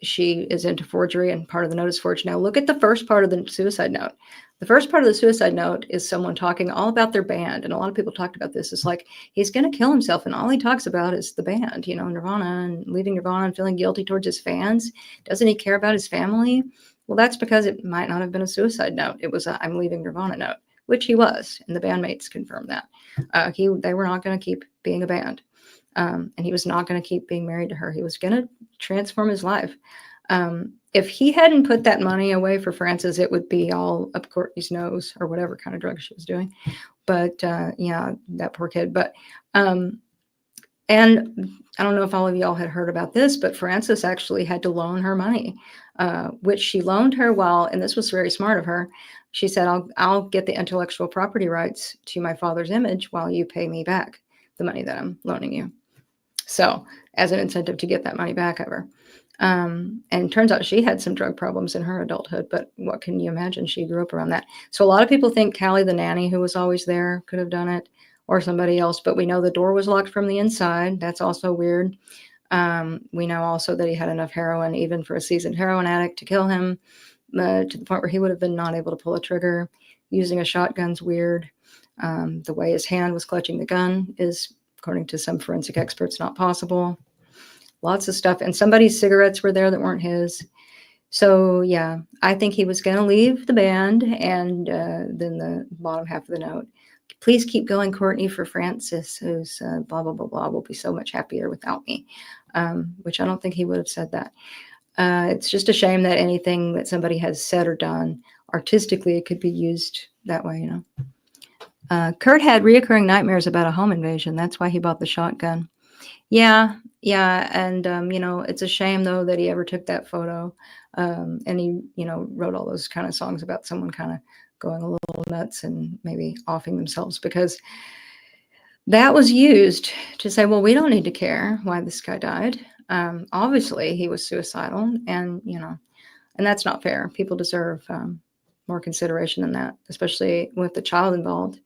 She is into forgery, and part of the note is forged. Now, look at the first part of the suicide note. The first part of the suicide note is someone talking all about their band, and a lot of people talked about this. It's like, he's going to kill himself, and all he talks about is the band, Nirvana, and leaving Nirvana and feeling guilty towards his fans. Doesn't he care about his family? Well, that's because it might not have been a suicide note. It was a I'm leaving Nirvana note, which he was, and the bandmates confirmed that. They were not going to keep being a band. And he was not going to keep being married to her. He was going to transform his life. If he hadn't put that money away for Frances, it would be all up Courtney's nose, or whatever kind of drug she was doing. But yeah, that poor kid. But and I don't know if all of y'all had heard about this, but Frances actually had to loan her money, which she loaned her while, and this was very smart of her. She said, I'll get the intellectual property rights to my father's image while you pay me back the money that I'm loaning you. So as an incentive to get that money back of her. And it turns out she had some drug problems in her adulthood, but what can you imagine? She grew up around that. So a lot of people think Callie, the nanny who was always there, could have done it, or somebody else, but we know the door was locked from the inside. That's also weird. We know also that he had enough heroin, even for a seasoned heroin addict, to kill him, to the point where he would have been not able to pull a trigger. Using a shotgun's weird. The way his hand was clutching the gun is, according to some forensic experts, not possible. Lots of stuff. And somebody's cigarettes were there that weren't his. So yeah, I think he was going to leave the band. And then the bottom half of the note, please keep going, Courtney, for Frances, who's blah, blah, blah, blah, will be so much happier without me. Which I don't think he would have said that. It's just a shame that anything that somebody has said or done artistically, it could be used that way, Kurt had reoccurring nightmares about a home invasion. That's why he bought the shotgun. Yeah. And, it's a shame, though, that he ever took that photo. And he, wrote all those kind of songs about someone kind of going a little nuts and maybe offing themselves, because that was used to say, well, we don't need to care why this guy died. Obviously, he was suicidal, and, and that's not fair. People deserve more consideration than that, especially with the child involved.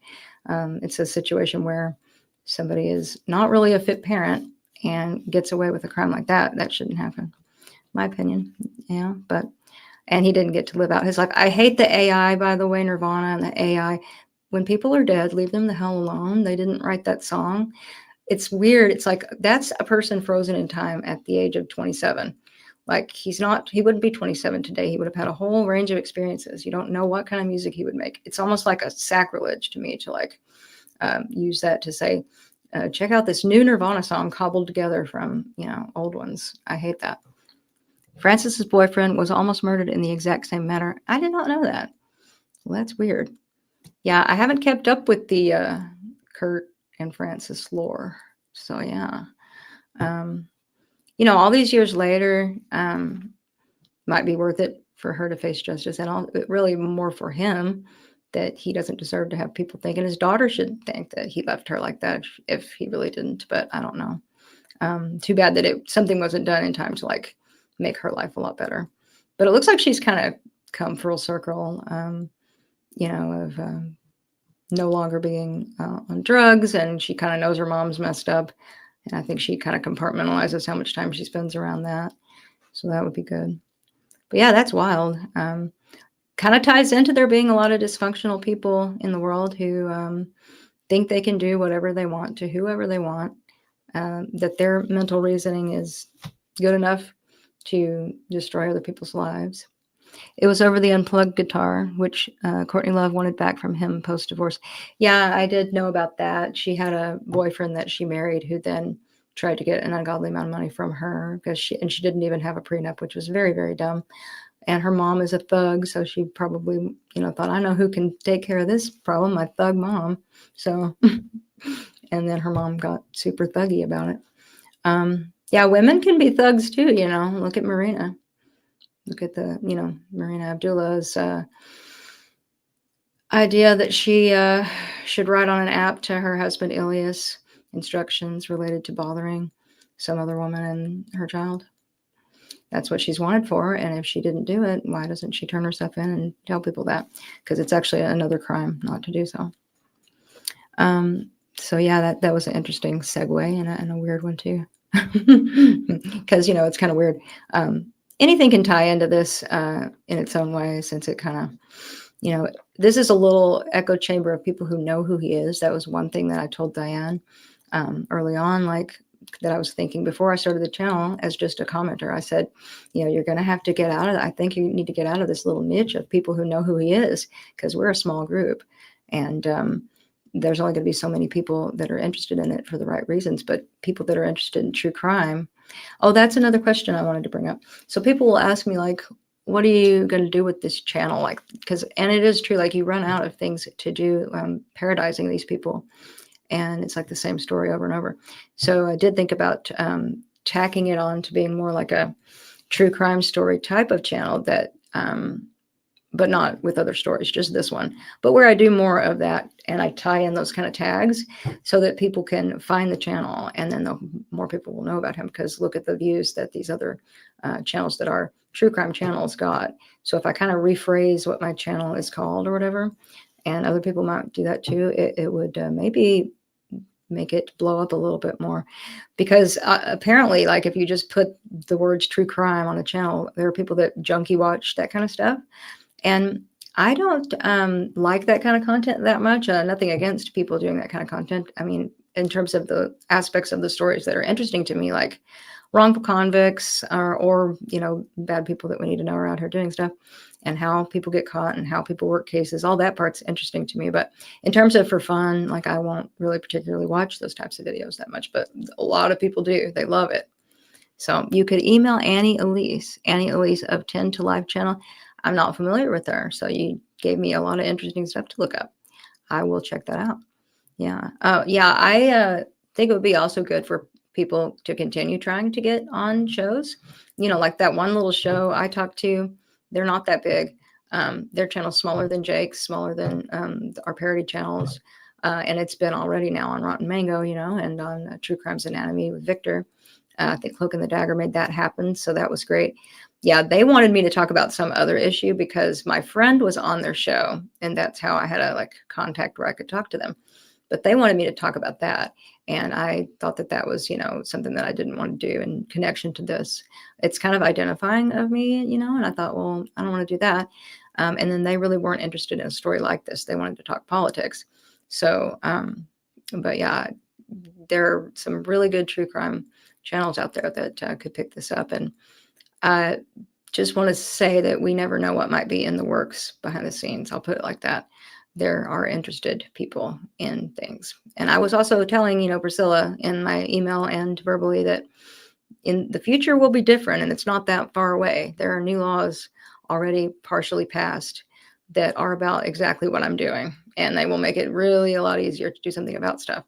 It's a situation where somebody is not really a fit parent and gets away with a crime like that. That shouldn't happen, my opinion. Yeah, and he didn't get to live out his life. I hate the AI, by the way, Nirvana and the AI. When people are dead, leave them the hell alone. They didn't write that song. It's weird. It's like, that's a person frozen in time at the age of 27. Like, he wouldn't be 27 today. He would have had a whole range of experiences. You don't know what kind of music he would make. It's almost like a sacrilege to me to use that to say, check out this new Nirvana song cobbled together from, old ones. I hate that. Frances's boyfriend was almost murdered in the exact same manner. I did not know that. Well, that's weird. Yeah, I haven't kept up with the Kurt and Frances lore. So yeah. All these years later, might be worth it for her to face justice, and really more for him, that he doesn't deserve to have people thinking. His daughter should think that he left her like that if he really didn't, but I don't know. Too bad that something wasn't done in time to make her life a lot better. But it looks like she's kind of come full circle, of no longer being on drugs, and she kind of knows her mom's messed up. And I think she kind of compartmentalizes how much time she spends around that. So that would be good. But yeah, that's wild. kind of ties into there being a lot of dysfunctional people in the world who think they can do whatever they want to whoever they want, that their mental reasoning is good enough to destroy other people's lives. It was over the unplugged guitar, which Courtney Love wanted back from him post-divorce. Yeah, I did know about that. She had a boyfriend that she married who then tried to get an ungodly amount of money from her because she didn't even have a prenup, which was very, very dumb. And her mom is a thug, so she probably, thought, I know who can take care of this problem, my thug mom. So, and then her mom got super thuggy about it. Yeah, women can be thugs too, Look at Marina. Look at the, Marina Abdullah's idea that she should write on an app to her husband Ilias instructions related to bothering some other woman and her child. That's what she's wanted for. And if she didn't do it, why doesn't she turn herself in and tell people that? Because it's actually another crime not to do so. So yeah, that was an interesting segue and a weird one too. Because, it's kind of weird. Anything can tie into this in its own way, since it kind of, this is a little echo chamber of people who know who he is. That was one thing that I told Diane early on, like that I was thinking before I started the channel as just a commenter. I said, you're going to have to get out of that. I think you need to get out of this little niche of people who know who he is, because we're a small group. And there's only going to be so many people that are interested in it for the right reasons. But people that are interested in true crime. Oh, that's another question I wanted to bring up. So people will ask me, like, what are you going to do with this channel? Like, and it is true, like you run out of things to do, parodizing these people. And it's like the same story over and over. So I did think about tacking it on to being more like a true crime story type of channel that, but not with other stories, just this one. But where I do more of that and I tie in those kind of tags so that people can find the channel, and then more people will know about him, because look at the views that these other channels that are true crime channels got. So if I kind of rephrase what my channel is called or whatever, and other people might do that too, it would maybe make it blow up a little bit more. Because apparently, like, if you just put the words true crime on the channel, there are people that junkie watch that kind of stuff. And I don't like that kind of content that much. Nothing against people doing that kind of content. I mean, in terms of the aspects of the stories that are interesting to me, like wrongful convicts or bad people that we need to know are out here doing stuff, and how people get caught and how people work cases, all that part's interesting to me. But in terms of for fun, like, I won't really particularly watch those types of videos that much, but a lot of people do. They love it. So you could email Annie Elise of 10 to Life channel. I'm not familiar with her, so you gave me a lot of interesting stuff to look up. I will check that out. Yeah. Yeah, I think it would be also good for people to continue trying to get on shows. Like that one little show I talked to, they're not that big. Their channel's smaller than Jake's, smaller than our parody channels. And it's been already now on Rotten Mango, and on True Crimes Anatomy with Victor. I think Cloak and the Dagger made that happen, so that was great. Yeah, they wanted me to talk about some other issue because my friend was on their show, and that's how I had a contact where I could talk to them. But they wanted me to talk about that, and I thought that was, something that I didn't want to do in connection to this. It's kind of identifying of me, and I thought, well, I don't want to do that. And then they really weren't interested in a story like this. They wanted to talk politics. So, but yeah, there are some really good true crime channels out there that could pick this up. And I just want to say that we never know what might be in the works behind the scenes. I'll put it like that. There are interested people in things. And I was also telling, Priscilla in my email and verbally that in the future will be different, and it's not that far away. There are new laws already partially passed that are about exactly what I'm doing, and they will make it really a lot easier to do something about stuff.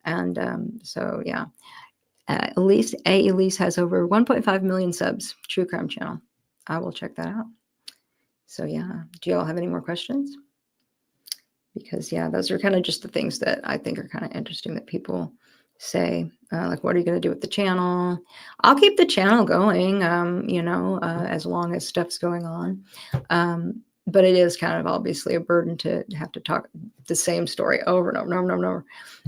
And so, yeah. Elise has over 1.5 million subs, true crime channel. I will check that out. So yeah, do y'all have any more questions? Because yeah, those are kind of just the things that I think are kind of interesting that people say, like, what are you going to do with the channel? I'll keep the channel going, as long as stuff's going on. But it is kind of obviously a burden to have to talk the same story over and over and over and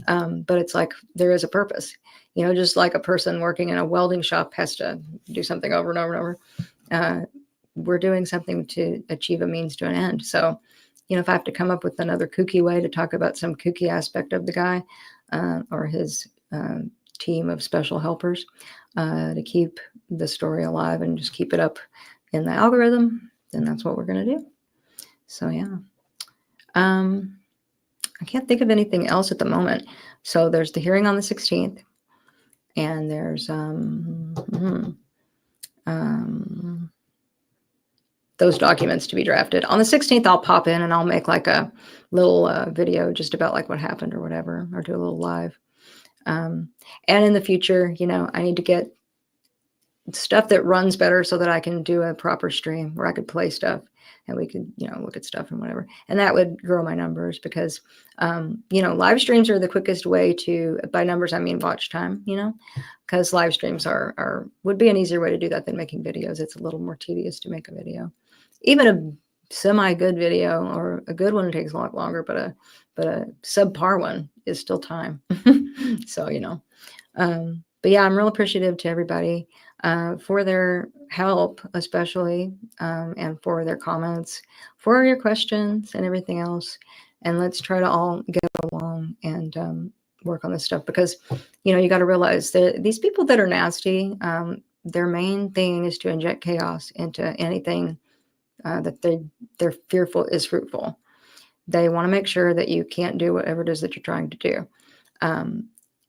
over. But it's like there is a purpose, just like a person working in a welding shop has to do something over and over and over. we're doing something to achieve a means to an end. So, if I have to come up with another kooky way to talk about some kooky aspect of the guy or his team of special helpers to keep the story alive and just keep it up in the algorithm, then that's what we're going to do. So, yeah. I can't think of anything else at the moment. So there's the hearing on the 16th, and there's those documents to be drafted. On the 16th, I'll pop in and I'll make like a little video just about like what happened or whatever, or do a little live. And in the future, I need to get stuff that runs better so that I can do a proper stream where I could play stuff and we could, look at stuff and whatever. And that would grow my numbers because, live streams are the quickest way to, by numbers, I mean watch time, because live streams would be an easier way to do that than making videos. It's a little more tedious to make a video. Even a semi-good video or a good one takes a lot longer, but a subpar one is still time. So, but yeah, I'm real appreciative to everybody for their help, especially, and for their comments, for your questions and everything else. And let's try to all get along and work on this stuff because, you got to realize that these people that are nasty, their main thing is to inject chaos into anything that they're fearful is fruitful. They want to make sure that you can't do whatever it is that you're trying to do.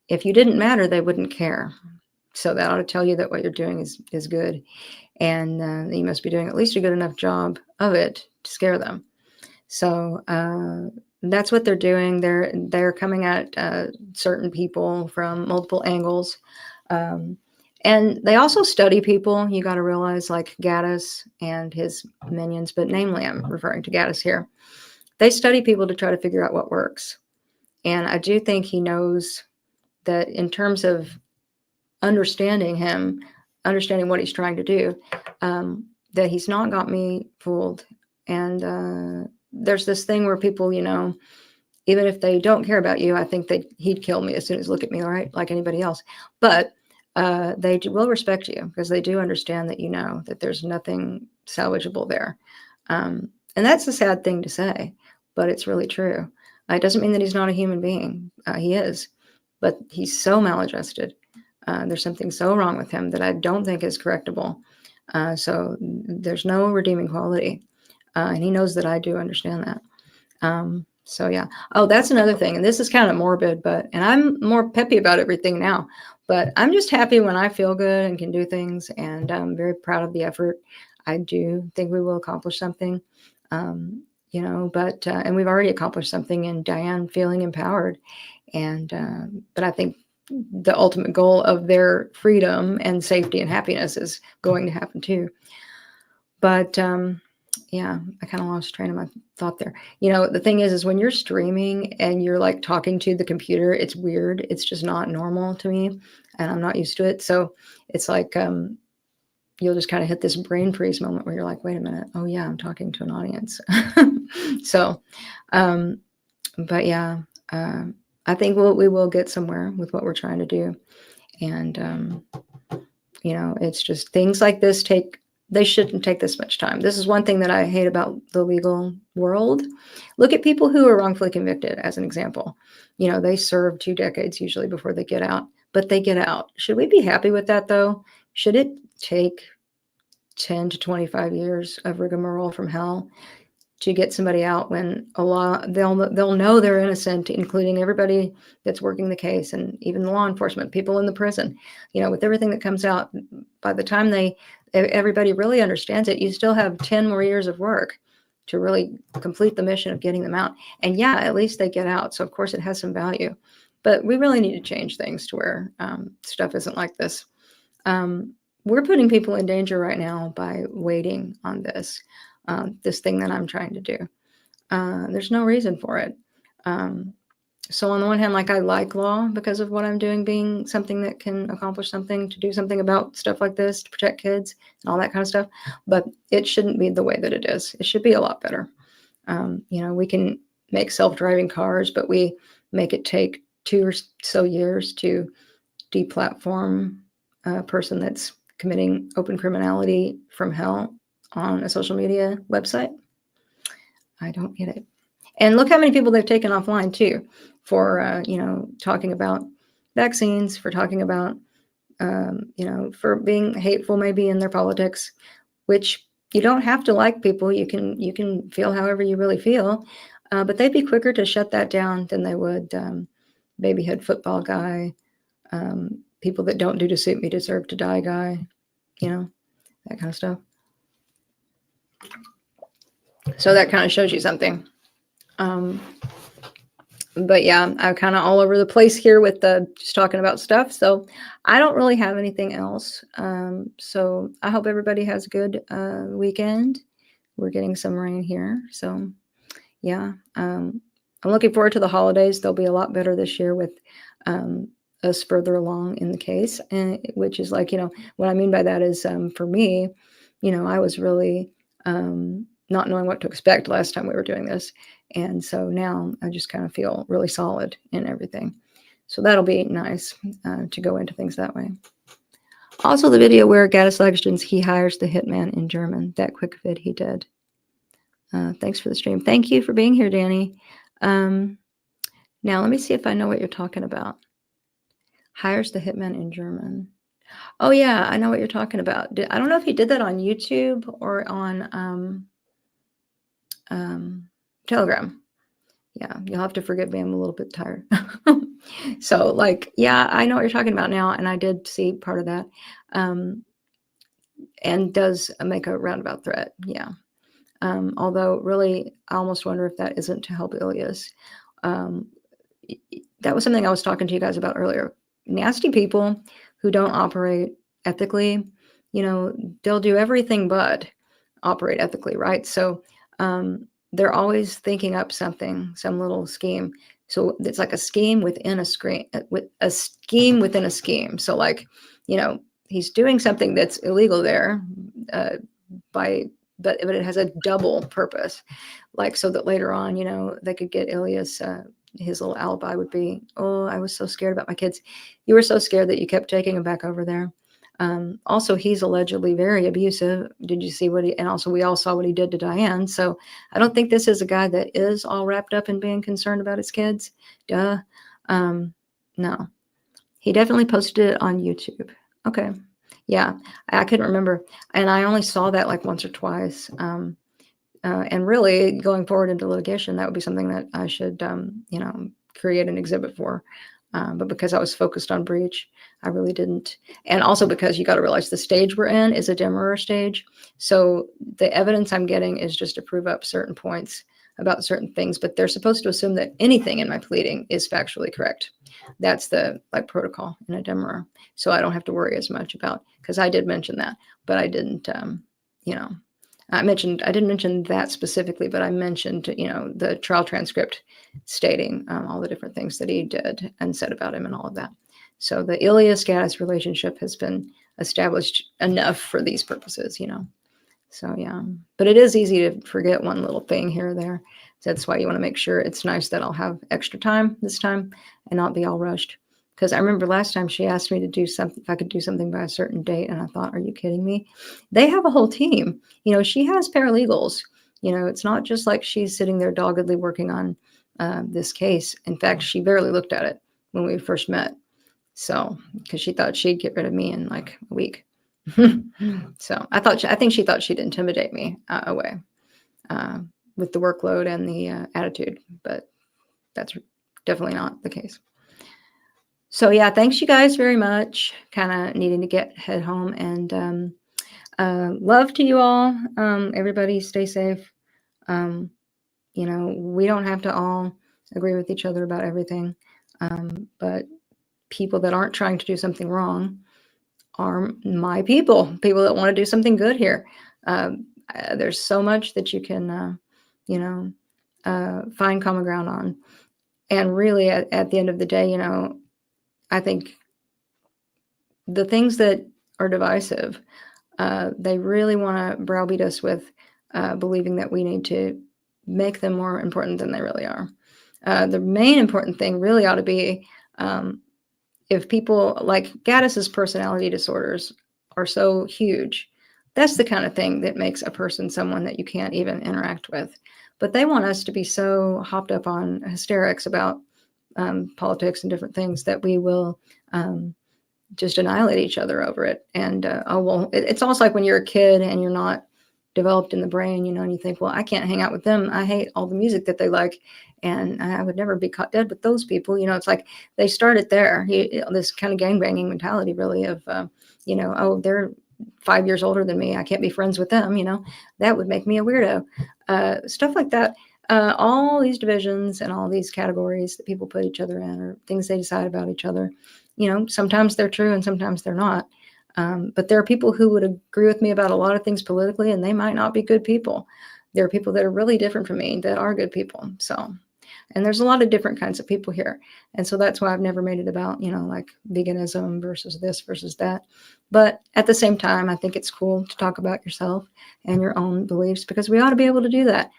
If you didn't matter, they wouldn't care. So that ought to tell you that what you're doing is good. And you must be doing at least a good enough job of it to scare them. So that's what they're doing. They're coming at certain people from multiple angles. And they also study people. You got to realize, like Goatis and his minions, but namely I'm referring to Goatis here. They study people to try to figure out what works. And I do think he knows that in terms of understanding him, understanding what he's trying to do, that he's not got me fooled. And there's this thing where people, even if they don't care about you, I think that he'd kill me as soon as look at me, all right, like anybody else. But they will respect you because they do understand that that there's nothing salvageable there. And that's a sad thing to say, but it's really true. It doesn't mean that he's not a human being. He is, but he's so maladjusted. There's something so wrong with him that I don't think is correctable. So there's no redeeming quality. And he knows that I do understand that. So yeah. Oh, that's another thing. And this is kind of morbid, and I'm more peppy about everything now, but I'm just happy when I feel good and can do things. And I'm very proud of the effort. I do think we will accomplish something, and we've already accomplished something in Diane feeling empowered. And, but I think the ultimate goal of their freedom and safety and happiness is going to happen too. But, yeah, I kind of lost train of my thought there. The thing is when you're streaming and you're like talking to the computer, it's weird. It's just not normal to me and I'm not used to it. So it's like, you'll just kind of hit this brain freeze moment where you're like, wait a minute. Oh yeah, I'm talking to an audience. So, but yeah, I think we will get somewhere with what we're trying to do. And, it's just things like this they shouldn't take this much time. This is one thing that I hate about the legal world. Look at people who are wrongfully convicted as an example. They serve 2 decades usually before they get out, but they get out. Should we be happy with that though? Should it take 10 to 25 years of rigmarole from hell to get somebody out when they'll know they're innocent, including everybody that's working the case and even the law enforcement, people in the prison, with everything that comes out, by the time everybody really understands it, you still have 10 more years of work to really complete the mission of getting them out. And yeah, at least they get out. So of course it has some value, but we really need to change things to where stuff isn't like this. We're putting people in danger right now by waiting on this thing that I'm trying to do. There's no reason for it. So on the one hand, like I like law because of what I'm doing being something that can accomplish something, to do something about stuff like this, to protect kids and all that kind of stuff. But it shouldn't be the way that it is. It should be a lot better. We can make self-driving cars, but we make it take 2 or so years to deplatform a person that's committing open criminality from hell on a social media website. I don't get it. And look how many people they've taken offline too for, talking about vaccines, for talking about, for being hateful maybe in their politics, which you don't have to like people. You can feel however you really feel. But they'd be quicker to shut that down than they would babyhead football guy, people that don't do to suit me deserve to die guy, that kind of stuff. So that kind of shows you something. But yeah, I'm kind of all over the place here with just talking about stuff. So I don't really have anything else. So I hope everybody has a good weekend. We're getting some rain here. So yeah, I'm looking forward to the holidays. They'll be a lot better this year with us further along in the case, and which is like, what I mean by that is for me, I was really not knowing what to expect last time we were doing this. And so now I just kind of feel really solid in everything. So that'll be nice to go into things that way. Also, the video where Goatis Legends, he hires the hitman in German, that quick vid he did. Thanks for the stream. Thank you for being here, Danny. Now, let me see if I know what you're talking about. Hires the hitman in German. Oh, yeah, I know what you're talking about. I don't know if he did that on YouTube or on Telegram. Yeah, you'll have to forgive me. I'm a little bit tired. So, yeah, I know what you're talking about now, and I did see part of that. And does make a roundabout threat. Yeah. Although, really, I almost wonder if that isn't to help Ilias. That was something I was talking to you guys about earlier. Nasty people who don't operate ethically, they'll do everything but operate ethically, right? So they're always thinking up something, some little scheme. So it's like a scheme within a scheme, with a scheme within a scheme. So he's doing something that's illegal there, but it has a double purpose, so that later on, they could get Ilias. His little alibi would be, oh, I was so scared about my kids. You were so scared that you kept taking them back over there. Also, he's allegedly very abusive. Did you see and also we all saw what he did to Diane. So I don't think this is a guy that is all wrapped up in being concerned about his kids. Duh. No, he definitely posted it on YouTube. Okay. Yeah, I couldn't remember. And I only saw that once or twice. And really going forward into litigation, that would be something that I should, create an exhibit for. But because I was focused on breach, I really didn't. And also because you got to realize the stage we're in is a demurrer stage. So the evidence I'm getting is just to prove up certain points about certain things, but they're supposed to assume that anything in my pleading is factually correct. That's the protocol in a demurrer. So I don't have to worry as much about, because I did mention that, but I didn't, I didn't mention that specifically, but I mentioned, the trial transcript stating all the different things that he did and said about him and all of that. So the Ilias Goatis relationship has been established enough for these purposes, So yeah, but it is easy to forget one little thing here or there. So that's why you want to make sure it's nice that I'll have extra time this time and not be all rushed. Because I remember last time she asked me to do something, if I could do something by a certain date. And I thought, are you kidding me? They have a whole team. She has paralegals. It's not just like she's sitting there doggedly working on this case. In fact, she barely looked at it when we first met. So, because she thought she'd get rid of me in a week. So I think she thought she'd intimidate me away with the workload and the attitude, but that's definitely not the case. So yeah, thanks you guys very much. Kind of needing to head home, and love to you all. Everybody stay safe. We don't have to all agree with each other about everything, but people that aren't trying to do something wrong are my people that want to do something good here. There's so much that you can, find common ground on. And really at the end of the day, I think the things that are divisive, they really want to browbeat us with believing that we need to make them more important than they really are. The main important thing really ought to be, if people like Goatis's personality disorders are so huge That's the kind of thing that makes a person someone that you can't even interact with. But they want us to be so hopped up on hysterics about politics and different things that we will just annihilate each other over it. And oh well, it's almost like when you're a kid and you're not developed in the brain, you know, and you think, well, I can't hang out with them. I hate all the music that they like, and I would never be caught dead with those people. You know, it's like they started there. This kind of gangbanging mentality, really, of you know, oh, they're 5 years older than me, I can't be friends with them. You know, that would make me a weirdo. Stuff like that. All these divisions and all these categories that people put each other in, or things they decide about each other, you know, sometimes they're true and sometimes they're not. But there are people who would agree with me about a lot of things politically, and they might not be good people. There are people that are really different from me that are good people. So, and there's a lot of different kinds of people here. And so that's why I've never made it about, you know, like veganism versus this versus that. But at the same time, I think it's cool to talk about yourself and your own beliefs, because we ought to be able to do that.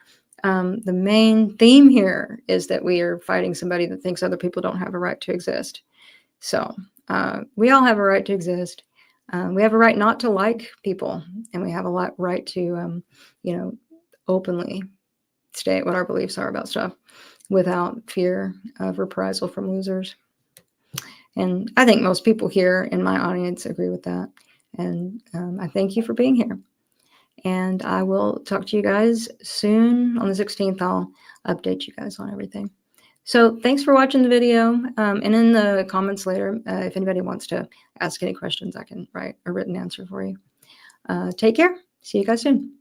The main theme here is that we are fighting somebody that thinks other people don't have a right to exist. So we all have a right to exist. We have a right not to like people, and we have a right to, you know, openly state what our beliefs are about stuff without fear of reprisal from losers. And I think most people here in my audience agree with that. And I thank you for being here. And I will talk to you guys soon. On the 16th, I'll update you guys on everything. So thanks for watching the video. And in the comments later, if anybody wants to ask any questions, I can write a written answer for you. Take care. See you guys soon.